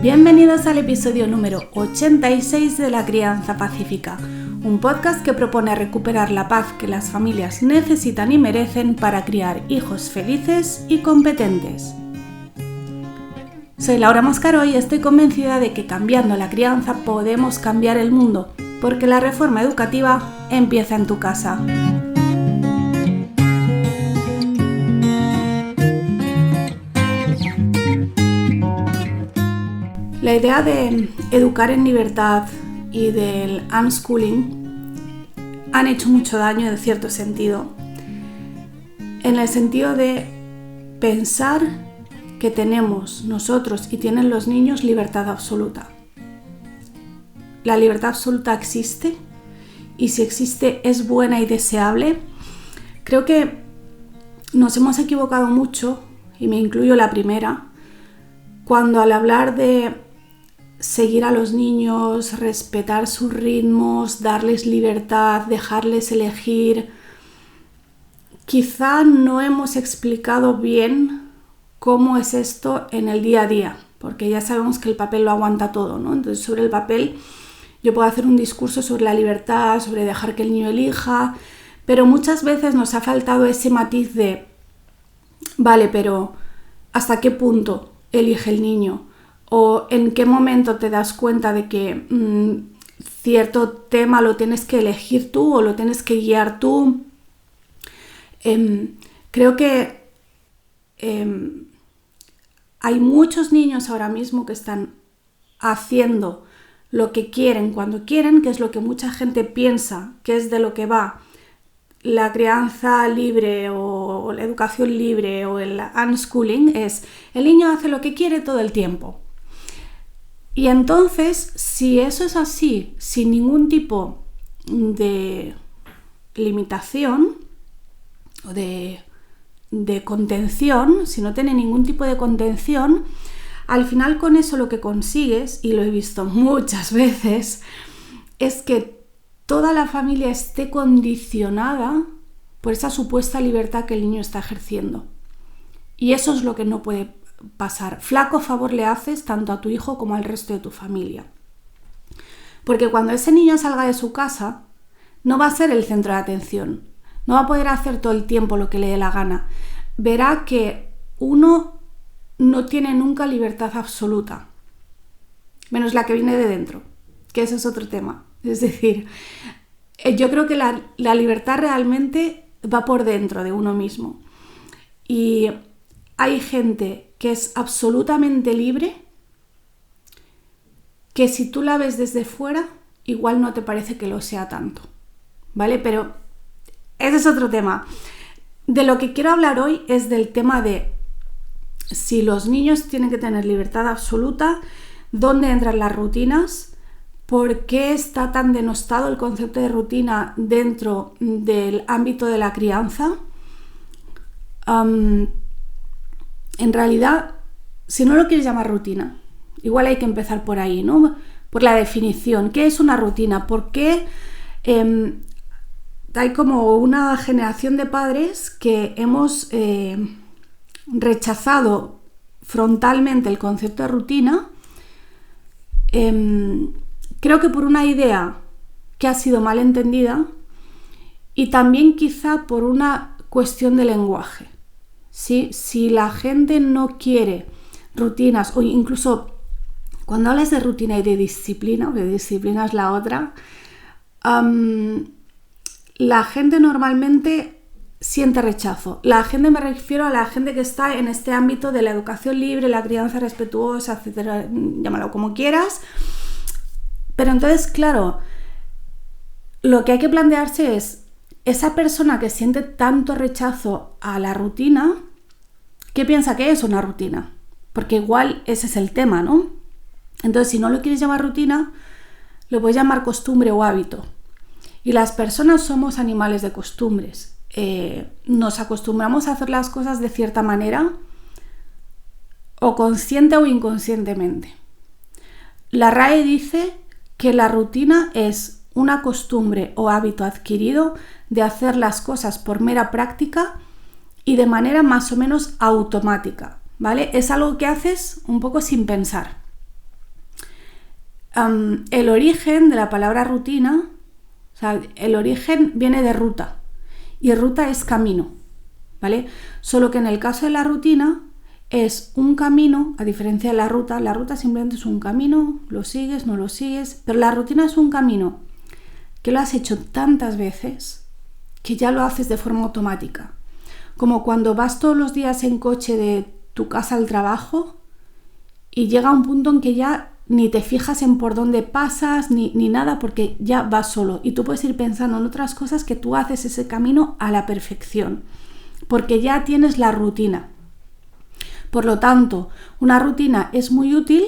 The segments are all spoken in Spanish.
Bienvenidos al episodio número 86 de La Crianza Pacífica, un podcast que propone recuperar la paz que las familias necesitan y merecen para criar hijos felices y competentes. Soy Laura Mascaró y estoy convencida de que cambiando la crianza podemos cambiar el mundo, porque la reforma educativa empieza en tu casa. La idea de educar en libertad y del unschooling han hecho mucho daño en cierto sentido, en el sentido de pensar que tenemos nosotros y tienen los niños libertad absoluta. La libertad absoluta existe y si existe es buena y deseable. Creo que nos hemos equivocado mucho, y me incluyo la primera, cuando al hablar de seguir a los niños, respetar sus ritmos, darles libertad, dejarles elegir, quizá no hemos explicado bien cómo es esto en el día a día, porque ya sabemos que el papel lo aguanta todo, ¿no? Entonces, sobre el papel yo puedo hacer un discurso sobre la libertad, sobre dejar que el niño elija, pero muchas veces nos ha faltado ese matiz de, vale, pero ¿hasta qué punto elige el niño? ¿O en qué momento te das cuenta de que cierto tema lo tienes que elegir tú o lo tienes que guiar tú? Creo que hay muchos niños ahora mismo que están haciendo lo que quieren cuando quieren, que es lo que mucha gente piensa que es de lo que va la crianza libre o la educación libre o el unschooling, es el niño hace lo que quiere todo el tiempo. Y entonces, si eso es así, sin ningún tipo de limitación o de contención, si no tiene ningún tipo de contención, al final con eso lo que consigues, y lo he visto muchas veces, es que toda la familia esté condicionada por esa supuesta libertad que el niño está ejerciendo. Y eso es lo que no puede pasar. Flaco favor le haces tanto a tu hijo como al resto de tu familia. Porque cuando ese niño salga de su casa, no va a ser el centro de atención. No va a poder hacer todo el tiempo lo que le dé la gana. Verá que uno no tiene nunca libertad absoluta, menos la que viene de dentro, que ese es otro tema. Es decir, yo creo que la libertad realmente va por dentro de uno mismo. Y hay gente que es absolutamente libre, que si tú la ves desde fuera, igual no te parece que lo sea tanto, ¿vale? Pero ese es otro tema. De lo que quiero hablar hoy es del tema de si los niños tienen que tener libertad absoluta, dónde entran las rutinas, por qué está tan denostado el concepto de rutina dentro del ámbito de la crianza. En realidad, si no lo quieres llamar rutina, igual hay que empezar por ahí, ¿no? Por la definición. ¿Qué es una rutina? ¿Por qué hay como una generación de padres que hemos rechazado frontalmente el concepto de rutina? Creo que por una idea que ha sido mal entendida y también quizá por una cuestión de lenguaje. ¿Sí? Si la gente no quiere rutinas, o incluso cuando hablas de rutina y de disciplina, porque disciplina es la otra, la gente normalmente siente rechazo. La gente, me refiero a la gente que está en este ámbito de la educación libre, la crianza respetuosa, etcétera, llámalo como quieras. Pero entonces, claro, lo que hay que plantearse es, esa persona que siente tanto rechazo a la rutina, ¿qué piensa que es una rutina? Porque igual ese es el tema, ¿no? Entonces, si no lo quieres llamar rutina, lo puedes llamar costumbre o hábito. Y las personas somos animales de costumbres. Nos acostumbramos a hacer las cosas de cierta manera, o consciente o inconscientemente. La RAE dice que la rutina es una costumbre o hábito adquirido de hacer las cosas por mera práctica y de manera más o menos automática, ¿vale? Es algo que haces un poco sin pensar. El origen de la palabra rutina, o sea, el origen viene de ruta, y ruta es camino, ¿vale? Solo que en el caso de la rutina es un camino, a diferencia de la ruta simplemente es un camino, lo sigues, no lo sigues, pero la rutina es un camino que lo has hecho tantas veces que ya lo haces de forma automática. Como cuando vas todos los días en coche de tu casa al trabajo y llega un punto en que ya ni te fijas en por dónde pasas ni nada, porque ya vas solo y tú puedes ir pensando en otras cosas, que tú haces ese camino a la perfección, porque ya tienes la rutina. Por lo tanto, una rutina es muy útil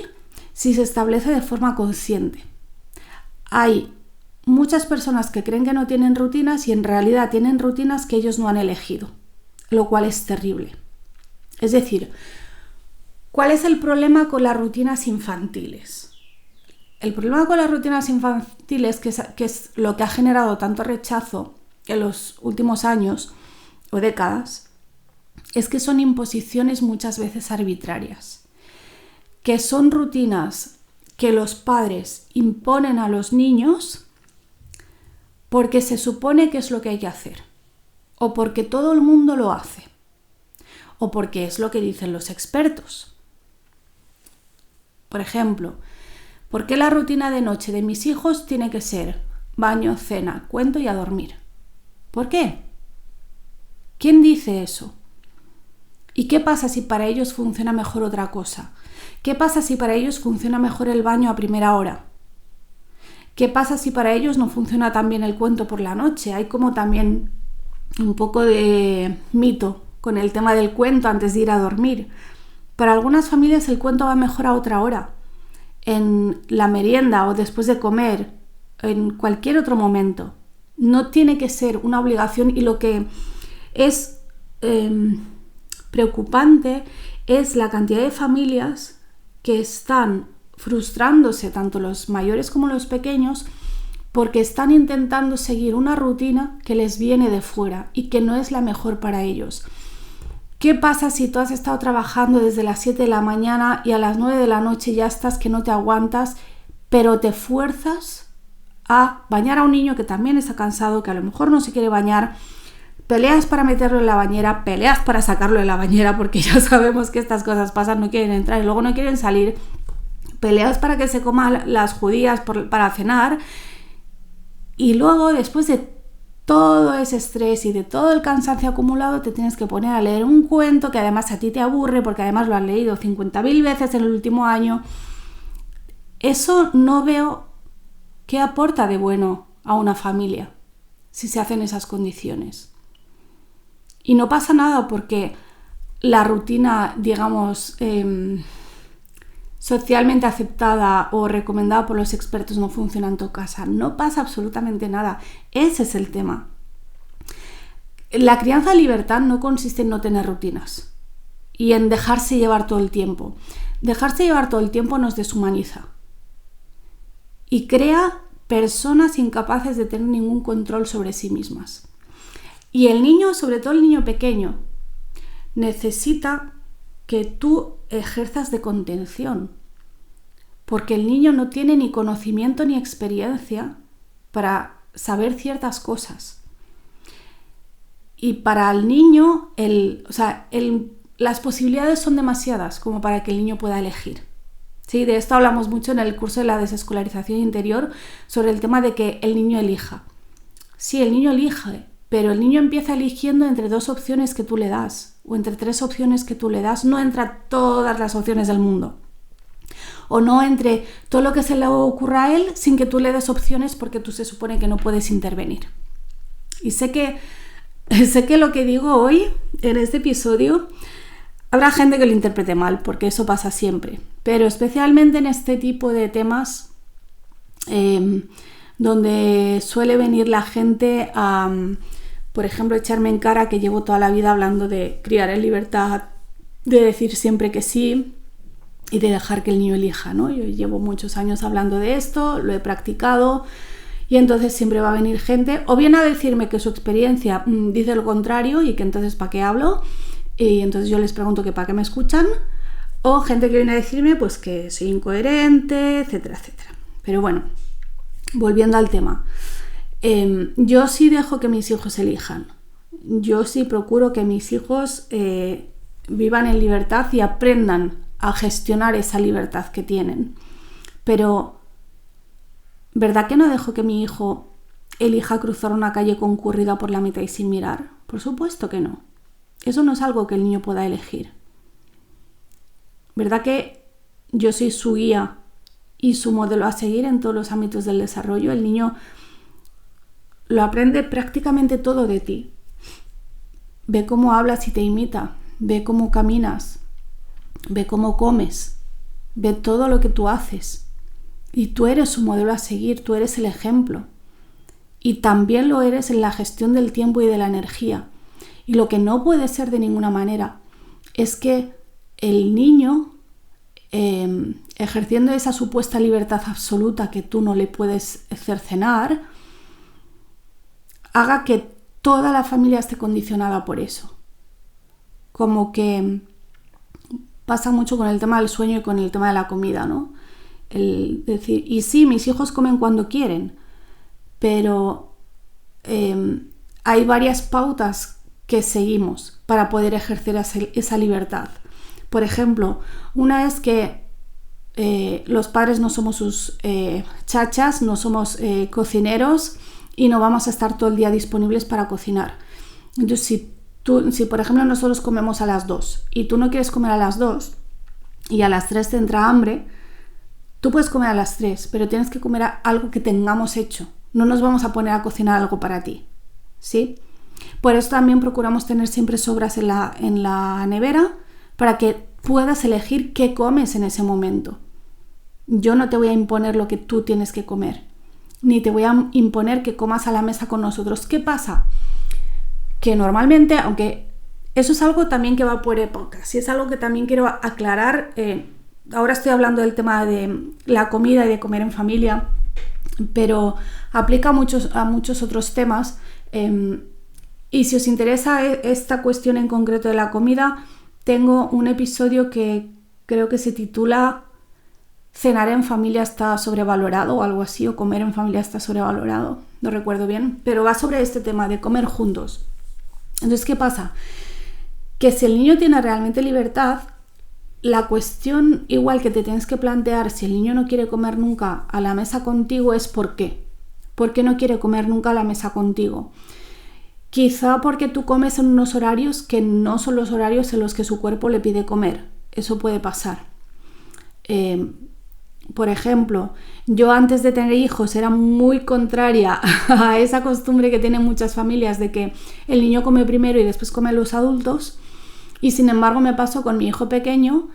si se establece de forma consciente. Hay muchas personas que creen que no tienen rutinas y en realidad tienen rutinas que ellos no han elegido, lo cual es terrible. Es decir, ¿cuál es el problema con las rutinas infantiles? El problema con las rutinas infantiles, que es lo que ha generado tanto rechazo en los últimos años o décadas, es que son imposiciones muchas veces arbitrarias, que son rutinas que los padres imponen a los niños porque se supone que es lo que hay que hacer, o porque todo el mundo lo hace, o porque es lo que dicen los expertos. Por ejemplo, ¿por qué la rutina de noche de mis hijos tiene que ser baño, cena, cuento y a dormir? ¿Por qué? ¿Quién dice eso? ¿Y qué pasa si para ellos funciona mejor otra cosa? ¿Qué pasa si para ellos funciona mejor el baño a primera hora? ¿Qué pasa si para ellos no funciona tan bien el cuento por la noche? Hay como también un poco de mito con el tema del cuento antes de ir a dormir. Para algunas familias el cuento va mejor a otra hora, en la merienda o después de comer, en cualquier otro momento. No tiene que ser una obligación, y lo que es preocupante es la cantidad de familias que están frustrándose, tanto los mayores como los pequeños, porque están intentando seguir una rutina que les viene de fuera y que no es la mejor para ellos. ¿Qué pasa si tú has estado trabajando desde las 7 de la mañana y a las 9 de la noche ya estás que no te aguantas, pero te fuerzas a bañar a un niño que también está cansado, que a lo mejor no se quiere bañar? Peleas para meterlo en la bañera, peleas para sacarlo de la bañera, porque ya sabemos que estas cosas pasan, no quieren entrar y luego no quieren salir. Peleas para que se coma las judías para cenar, y luego, después de todo ese estrés y de todo el cansancio acumulado, te tienes que poner a leer un cuento que además a ti te aburre porque además lo has leído 50.000 veces en el último año. Eso no veo qué aporta de bueno a una familia si se hacen esas condiciones. Y no pasa nada porque la rutina, digamos, socialmente aceptada o recomendada por los expertos no funciona en tu casa. No pasa absolutamente nada. Ese es el tema. La crianza en libertad no consiste en no tener rutinas y en dejarse llevar todo el tiempo. Dejarse llevar todo el tiempo nos deshumaniza y crea personas incapaces de tener ningún control sobre sí mismas. Y el niño, sobre todo el niño pequeño, necesita que tú ejerzas de contención, porque el niño no tiene ni conocimiento ni experiencia para saber ciertas cosas. Y para el niño, las posibilidades son demasiadas como para que el niño pueda elegir. Sí, de esto hablamos mucho en el curso de la desescolarización interior, sobre el tema de que el niño elija. Sí, el niño elige, pero el niño empieza eligiendo entre 2 opciones que tú le das, o entre 3 opciones que tú le das, no entre todas las opciones del mundo. O no entre todo lo que se le ocurra a él sin que tú le des opciones, porque tú se supone que no puedes intervenir. Y sé que lo que digo hoy en este episodio habrá gente que lo interprete mal, porque eso pasa siempre. Pero especialmente en este tipo de temas donde suele venir la gente a, por ejemplo, echarme en cara que llevo toda la vida hablando de criar en libertad, de decir siempre que sí y de dejar que el niño elija, ¿no? Yo llevo muchos años hablando de esto, lo he practicado, y entonces siempre va a venir gente o bien a decirme que su experiencia dice lo contrario y que entonces ¿para qué hablo? Y entonces yo les pregunto que ¿para qué me escuchan? O gente que viene a decirme pues que soy incoherente, etcétera, etcétera. Pero bueno, volviendo al tema. Yo sí dejo que mis hijos elijan. Yo sí procuro que mis hijos vivan en libertad y aprendan a gestionar esa libertad que tienen. Pero, ¿verdad que no dejo que mi hijo elija cruzar una calle concurrida por la mitad y sin mirar? Por supuesto que no. Eso no es algo que el niño pueda elegir. ¿Verdad que yo soy su guía y su modelo a seguir en todos los ámbitos del desarrollo? El niño lo aprende prácticamente todo de ti. Ve cómo hablas y te imita, ve cómo caminas, ve cómo comes, ve todo lo que tú haces. Y tú eres su modelo a seguir, tú eres el ejemplo. Y también lo eres en la gestión del tiempo y de la energía. Y lo que no puede ser de ninguna manera es que el niño, ejerciendo esa supuesta libertad absoluta que tú no le puedes cercenar, haga que toda la familia esté condicionada por eso. Como que pasa mucho con el tema del sueño y con el tema de la comida, ¿no? El decir, y sí, mis hijos comen cuando quieren, pero hay varias pautas que seguimos para poder ejercer esa libertad. Por ejemplo, una es que los padres no somos sus chachas, no somos cocineros y no vamos a estar todo el día disponibles para cocinar. Entonces, si por ejemplo nosotros comemos a las 2 y tú no quieres comer a las 2 y a las 3 te entra hambre, tú puedes comer a las 3, pero tienes que comer algo que tengamos hecho. No nos vamos a poner a cocinar algo para ti, ¿sí? Por eso también procuramos tener siempre sobras en la nevera para que puedas elegir qué comes en ese momento. Yo no te voy a imponer lo que tú tienes que comer, ni te voy a imponer que comas a la mesa con nosotros. ¿Qué pasa? Que normalmente, aunque eso es algo también que va por épocas, y es algo que también quiero aclarar, ahora estoy hablando del tema de la comida y de comer en familia, pero aplica a muchos otros temas, y si os interesa esta cuestión en concreto de la comida, tengo un episodio que creo que se titula Cenar en familia está sobrevalorado o algo así, o comer en familia está sobrevalorado, no recuerdo bien, pero va sobre este tema de comer juntos. Entonces, ¿qué pasa? Que si el niño tiene realmente libertad, la cuestión igual que te tienes que plantear si el niño no quiere comer nunca a la mesa contigo es ¿por qué? ¿Por qué no quiere comer nunca a la mesa contigo? Quizá porque tú comes en unos horarios que no son los horarios en los que su cuerpo le pide comer. Eso puede pasar. Por ejemplo, yo antes de tener hijos era muy contraria a esa costumbre que tienen muchas familias de que el niño come primero y después comen los adultos, y sin embargo me pasó con mi hijo pequeño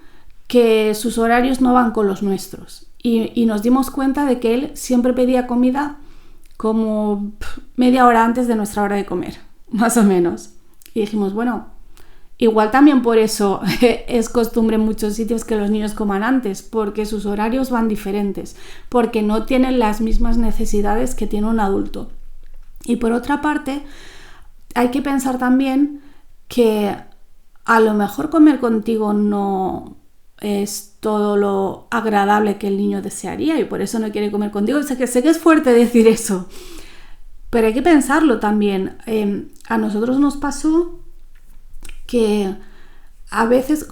que sus horarios no van con los nuestros y nos dimos cuenta de que él siempre pedía comida como media hora antes de nuestra hora de comer, más o menos, y dijimos, bueno, igual también por eso es costumbre en muchos sitios que los niños coman antes, porque sus horarios van diferentes, porque no tienen las mismas necesidades que tiene un adulto. Y por otra parte, hay que pensar también que a lo mejor comer contigo no es todo lo agradable que el niño desearía y por eso no quiere comer contigo. Sé que es fuerte decir eso, pero hay que pensarlo también. A nosotros nos pasó que a veces,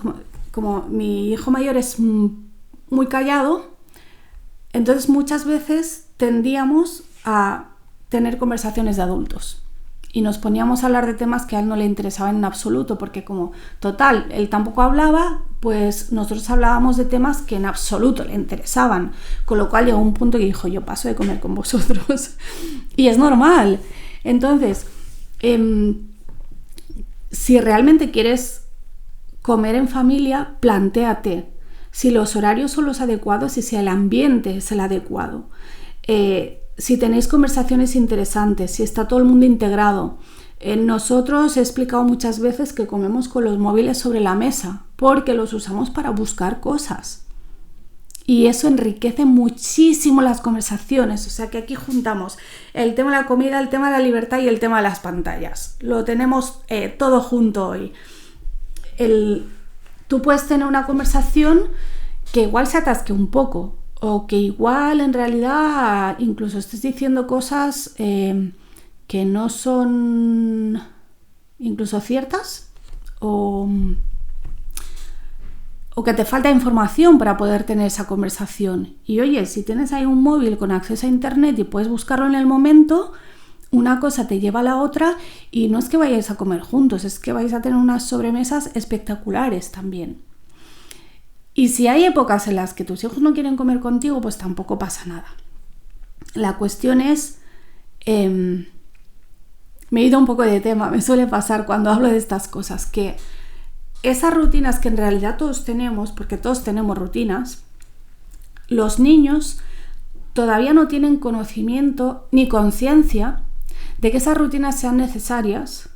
como mi hijo mayor es muy callado, entonces muchas veces tendíamos a tener conversaciones de adultos y nos poníamos a hablar de temas que a él no le interesaban en absoluto, porque como total, él tampoco hablaba, pues nosotros hablábamos de temas que en absoluto le interesaban, con lo cual llegó un punto que dijo, yo paso de comer con vosotros y es normal. Entonces, si realmente quieres comer en familia, plantéate si los horarios son los adecuados y si el ambiente es el adecuado. Si tenéis conversaciones interesantes, si está todo el mundo integrado. Nosotros he explicado muchas veces que comemos con los móviles sobre la mesa porque los usamos para buscar cosas. Y eso enriquece muchísimo las conversaciones. O sea que aquí juntamos el tema de la comida, el tema de la libertad y el tema de las pantallas. Lo tenemos todo junto hoy. Tú puedes tener una conversación que igual se atasque un poco. o que igual en realidad incluso estés diciendo cosas que no son incluso ciertas, o que te falta información para poder tener esa conversación. Y oye, si tienes ahí un móvil con acceso a internet y puedes buscarlo en el momento, una cosa te lleva a la otra, y no es que vayáis a comer juntos, es que vais a tener unas sobremesas espectaculares también. Y si hay épocas en las que tus hijos no quieren comer contigo, pues tampoco pasa nada. La cuestión es... me he ido un poco de tema, me suele pasar cuando hablo de estas cosas, que esas rutinas que en realidad todos tenemos, porque todos tenemos rutinas, los niños todavía no tienen conocimiento ni conciencia de que esas rutinas sean necesarias,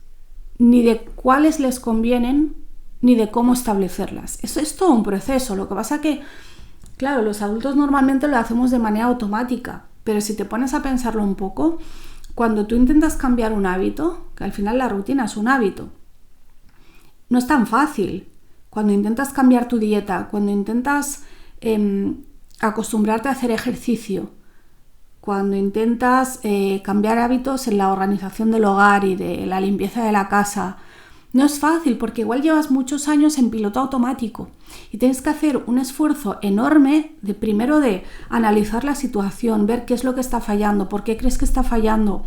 ni de cuáles les convienen, ni de cómo establecerlas. Eso es todo un proceso. Lo que pasa que, claro, los adultos normalmente lo hacemos de manera automática, pero si te pones a pensarlo un poco, cuando tú intentas cambiar un hábito, que al final la rutina es un hábito, no es tan fácil. Cuando intentas cambiar tu dieta, cuando intentas acostumbrarte a hacer ejercicio, cuando intentas cambiar hábitos en la organización del hogar y de la limpieza de la casa, no es fácil porque igual llevas muchos años en piloto automático y tienes que hacer un esfuerzo enorme de primero de analizar la situación, ver qué es lo que está fallando, por qué crees que está fallando,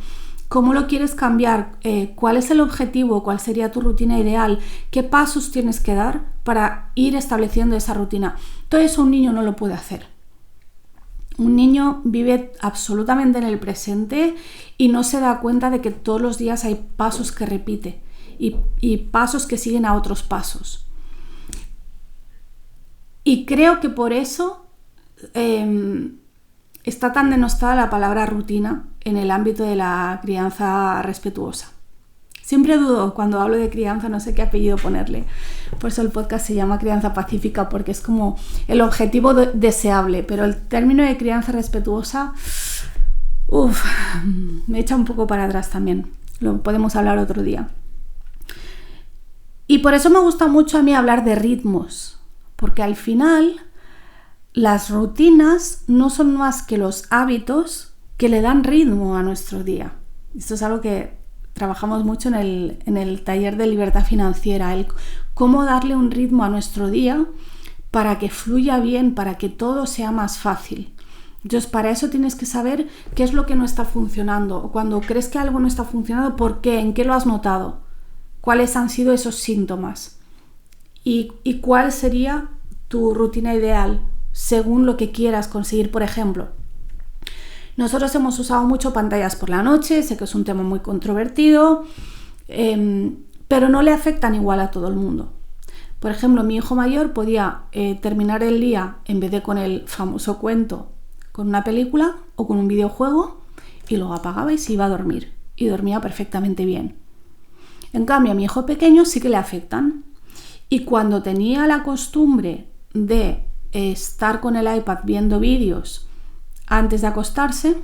cómo lo quieres cambiar, cuál es el objetivo, cuál sería tu rutina ideal, qué pasos tienes que dar para ir estableciendo esa rutina. Todo eso un niño no lo puede hacer. Un niño vive absolutamente en el presente y no se da cuenta de que todos los días hay pasos que repite y pasos que siguen a otros pasos. Y creo que por eso está tan denostada la palabra rutina en el ámbito de la crianza respetuosa. Siempre dudo cuando hablo de crianza, no sé qué apellido ponerle. Por eso el podcast se llama Crianza Pacífica, porque es como el objetivo deseable, pero el término de crianza respetuosa, me echa un poco para atrás también. Lo podemos hablar otro día. Y por eso me gusta mucho a mí hablar de ritmos, porque al final las rutinas no son más que los hábitos que le dan ritmo a nuestro día. Esto es algo que trabajamos mucho en el taller de libertad financiera, el cómo darle un ritmo a nuestro día para que fluya bien, para que todo sea más fácil. Entonces, para eso tienes que saber qué es lo que no está funcionando, o cuando crees que algo no está funcionando, ¿por qué? ¿En qué lo has notado? ¿Cuáles han sido esos síntomas? ¿Y cuál sería tu rutina ideal según lo que quieras conseguir? Por ejemplo, nosotros hemos usado mucho pantallas por la noche, sé que es un tema muy controvertido, pero no le afectan igual a todo el mundo. Por ejemplo, mi hijo mayor podía terminar el día, en vez de con el famoso cuento, con una película o con un videojuego, y luego apagaba y se iba a dormir, y dormía perfectamente bien. En cambio, a mi hijo pequeño sí que le afectan, y cuando tenía la costumbre de estar con el iPad viendo vídeos antes de acostarse,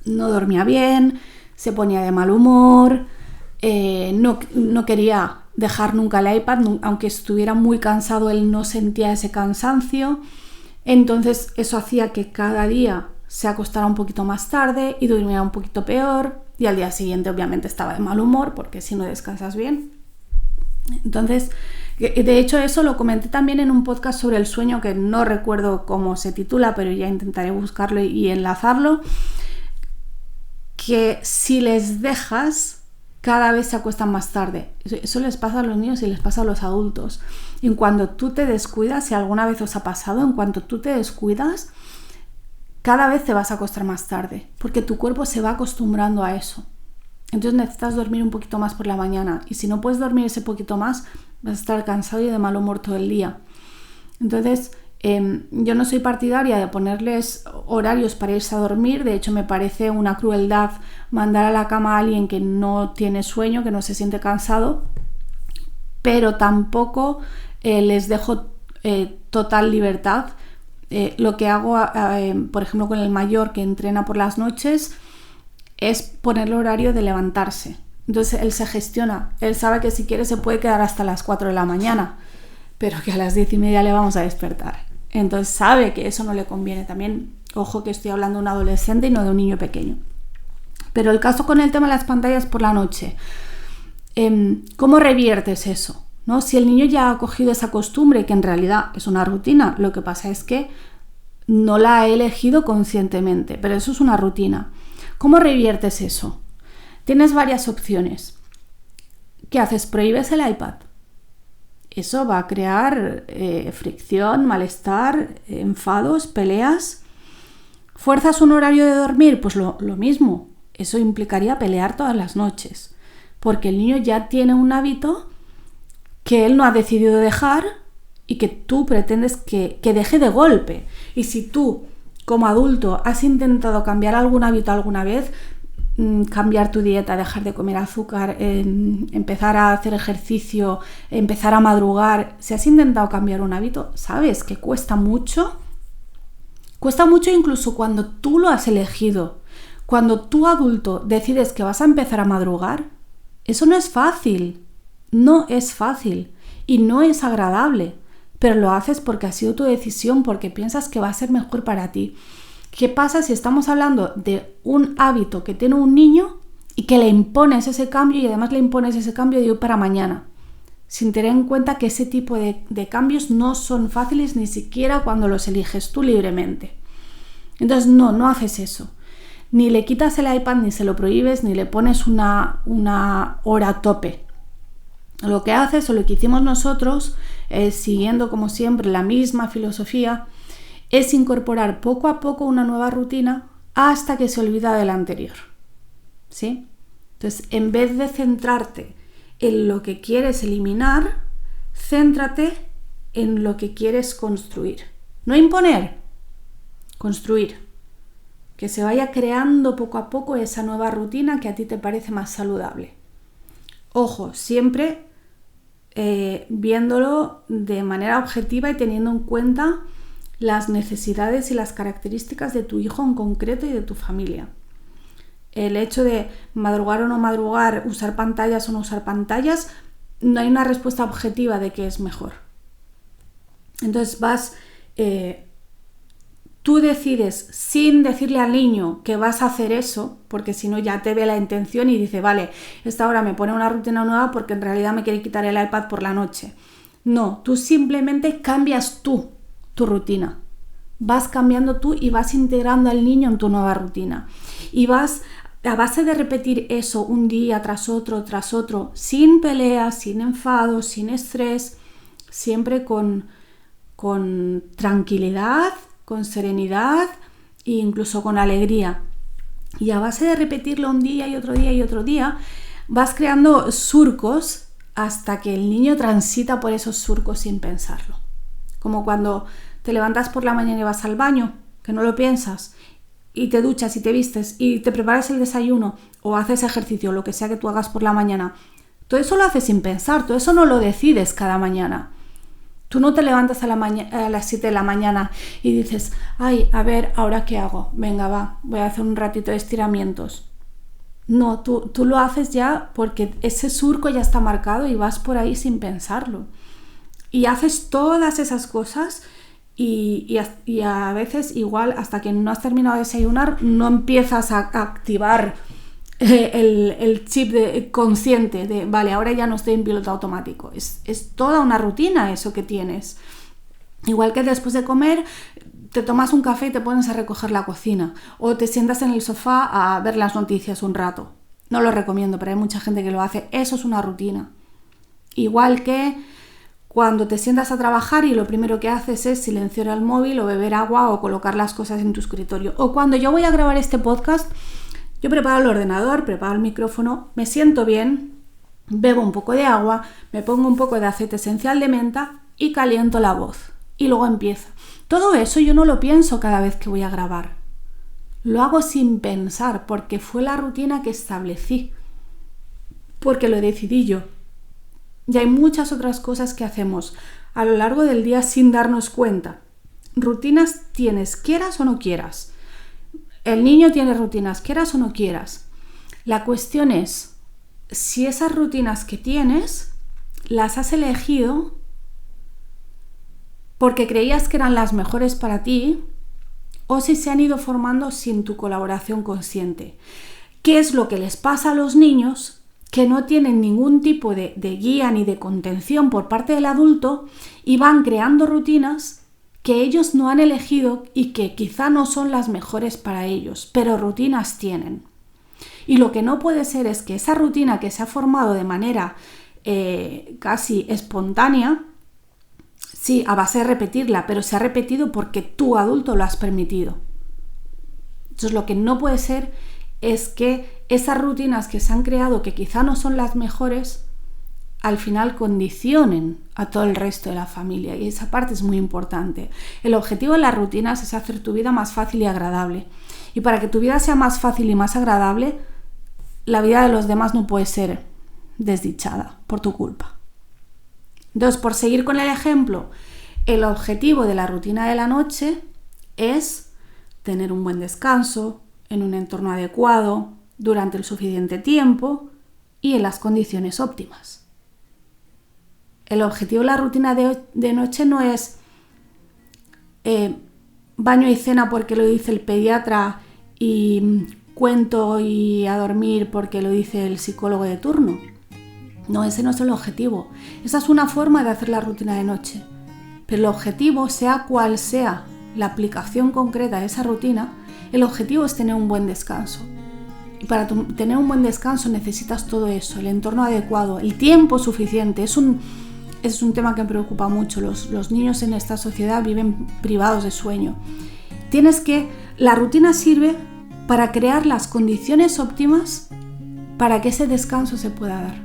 no dormía bien, se ponía de mal humor, no quería dejar nunca el iPad, aunque estuviera muy cansado, él no sentía ese cansancio. Entonces eso hacía que cada día se acostara un poquito más tarde y durmiera un poquito peor, y al día siguiente obviamente estaba de mal humor porque si no descansas bien. Entonces, de hecho eso lo comenté también en un podcast sobre el sueño, que no recuerdo cómo se titula, pero ya intentaré buscarlo y enlazarlo, que si les dejas, cada vez se acuestan más tarde. Eso les pasa a los niños y les pasa a los adultos. Y cuando tú te descuidas, si alguna vez os ha pasado, en cuanto tú te descuidas, cada vez te vas a acostar más tarde, porque tu cuerpo se va acostumbrando a eso. Entonces necesitas dormir un poquito más por la mañana, y si no puedes dormir ese poquito más, vas a estar cansado y de mal humor todo el día. Entonces, yo no soy partidaria de ponerles horarios para irse a dormir. De hecho, me parece una crueldad mandar a la cama a alguien que no tiene sueño, que no se siente cansado, pero tampoco les dejo total libertad. Lo que hago, por ejemplo, con el mayor, que entrena por las noches, es ponerle horario de levantarse. Entonces él se gestiona, él sabe que si quiere se puede quedar hasta las 4 de la mañana, pero que a las 10:30 le vamos a despertar. Entonces sabe que eso no le conviene. También, ojo que estoy hablando de un adolescente y no de un niño pequeño. Pero el caso con el tema de las pantallas por la noche, ¿cómo reviertes eso? ¿No? Si el niño ya ha cogido esa costumbre, que en realidad es una rutina, lo que pasa es que no la ha elegido conscientemente, pero eso es una rutina. ¿Cómo reviertes eso? Tienes varias opciones. ¿Qué haces? Prohíbes el iPad. Eso va a crear fricción, malestar, enfados, peleas. ¿Fuerzas un horario de dormir? Pues lo mismo. Eso implicaría pelear todas las noches, porque el niño ya tiene un hábito que él no ha decidido dejar y que tú pretendes que deje de golpe. Y si tú, como adulto, has intentado cambiar algún hábito alguna vez, cambiar tu dieta, dejar de comer azúcar, empezar a hacer ejercicio, empezar a madrugar, si has intentado cambiar un hábito, sabes que cuesta mucho incluso cuando tú lo has elegido. Cuando tú, adulto, decides que vas a empezar a madrugar, eso no es fácil y no es agradable, pero lo haces porque ha sido tu decisión, porque piensas que va a ser mejor para ti. ¿Qué pasa si estamos hablando de un hábito que tiene un niño y que le impones ese cambio y además le impones ese cambio de hoy para mañana? Sin tener en cuenta que ese tipo de cambios no son fáciles ni siquiera cuando los eliges tú libremente. Entonces no haces eso. Ni le quitas el iPad, ni se lo prohíbes, ni le pones una hora a tope. Lo que haces, o lo que hicimos nosotros, siguiendo como siempre la misma filosofía, es incorporar poco a poco una nueva rutina hasta que se olvida de la anterior. ¿Sí? Entonces, en vez de centrarte en lo que quieres eliminar, céntrate en lo que quieres construir. No imponer, construir. Que se vaya creando poco a poco esa nueva rutina que a ti te parece más saludable. Ojo, siempre viéndolo de manera objetiva y teniendo en cuenta las necesidades y las características de tu hijo en concreto y de tu familia. El hecho de madrugar o no madrugar, usar pantallas o no usar pantallas, no hay una respuesta objetiva de qué es mejor. Entonces tú decides sin decirle al niño que vas a hacer eso, porque si no ya te ve la intención y dice, vale, esta hora me pone una rutina nueva porque en realidad me quiere quitar el iPad por la noche. No, tú simplemente cambias tu rutina. Vas cambiando tú y vas integrando al niño en tu nueva rutina. Y vas, a base de repetir eso un día tras otro, sin peleas, sin enfados, sin estrés, siempre con tranquilidad, con serenidad e incluso con alegría. Y a base de repetirlo un día y otro día y otro día, vas creando surcos hasta que el niño transita por esos surcos sin pensarlo. Como cuando te levantas por la mañana y vas al baño, que no lo piensas, y te duchas y te vistes y te preparas el desayuno o haces ejercicio, lo que sea que tú hagas por la mañana. Todo eso lo haces sin pensar, todo eso no lo decides cada mañana. Tú no te levantas a las 7 de la mañana y dices, ay, a ver, ¿ahora qué hago? Venga, va, voy a hacer un ratito de estiramientos. No, tú lo haces ya porque ese surco ya está marcado y vas por ahí sin pensarlo. Y haces todas esas cosas y a veces igual hasta que no has terminado de desayunar no empiezas a activar el chip consciente de, vale, ahora ya no estoy en piloto automático. Es toda una rutina eso que tienes. Igual que después de comer te tomas un café y te pones a recoger la cocina o te sientas en el sofá a ver las noticias un rato. No lo recomiendo, pero hay mucha gente que lo hace. Eso es una rutina. Igual que cuando te sientas a trabajar y lo primero que haces es silenciar el móvil o beber agua o colocar las cosas en tu escritorio. O cuando yo voy a grabar este podcast, yo preparo el ordenador, preparo el micrófono, me siento bien, bebo un poco de agua, me pongo un poco de aceite esencial de menta y caliento la voz. Y luego empiezo. Todo eso yo no lo pienso cada vez que voy a grabar. Lo hago sin pensar porque fue la rutina que establecí. Porque lo decidí yo. Y hay muchas otras cosas que hacemos a lo largo del día sin darnos cuenta. Rutinas tienes, quieras o no quieras. El niño tiene rutinas, quieras o no quieras. La cuestión es si esas rutinas que tienes las has elegido porque creías que eran las mejores para ti o si se han ido formando sin tu colaboración consciente. ¿Qué es lo que les pasa a los niños que no tienen ningún tipo de guía ni de contención por parte del adulto y van creando rutinas que ellos no han elegido y que quizá no son las mejores para ellos, pero rutinas tienen? Y lo que no puede ser es que esa rutina que se ha formado de manera casi espontánea, sí, a base de repetirla, pero se ha repetido porque tú, adulto, lo has permitido. Entonces, lo que no puede ser es que esas rutinas que se han creado, que quizá no son las mejores, al final condicionen a todo el resto de la familia, y esa parte es muy importante. El objetivo de las rutinas es hacer tu vida más fácil y agradable. Y para que tu vida sea más fácil y más agradable, la vida de los demás no puede ser desdichada por tu culpa. Entonces, por seguir con el ejemplo, el objetivo de la rutina de la noche es tener un buen descanso, en un entorno adecuado, durante el suficiente tiempo y en las condiciones óptimas. El objetivo de la rutina de noche no es baño y cena porque lo dice el pediatra y cuento y a dormir porque lo dice el psicólogo de turno. No, ese no es el objetivo. Esa es una forma de hacer la rutina de noche. Pero el objetivo, sea cual sea la aplicación concreta de esa rutina, el objetivo es tener un buen descanso. Y para tener un buen descanso necesitas todo eso, el entorno adecuado, el tiempo suficiente. Es un tema que me preocupa mucho. Los niños en esta sociedad viven privados de sueño. La rutina sirve para crear las condiciones óptimas para que ese descanso se pueda dar.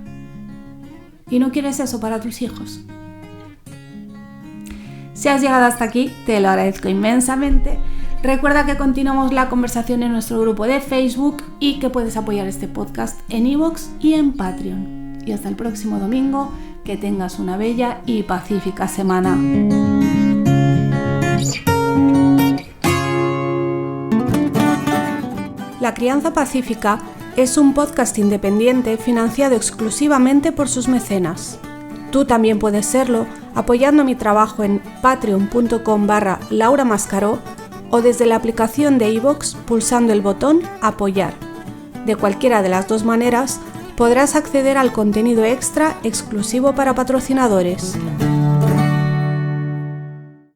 ¿Y no quieres eso para tus hijos? Si has llegado hasta aquí, te lo agradezco inmensamente. Recuerda que continuamos la conversación en nuestro grupo de Facebook y que puedes apoyar este podcast en iVoox y en Patreon. Y hasta el próximo domingo, que tengas una bella y pacífica semana. La Crianza Pacífica es un podcast independiente financiado exclusivamente por sus mecenas. Tú también puedes serlo apoyando mi trabajo en patreon.com/Laura Mascaró o desde la aplicación de iVoox pulsando el botón Apoyar. De cualquiera de las dos maneras podrás acceder al contenido extra exclusivo para patrocinadores.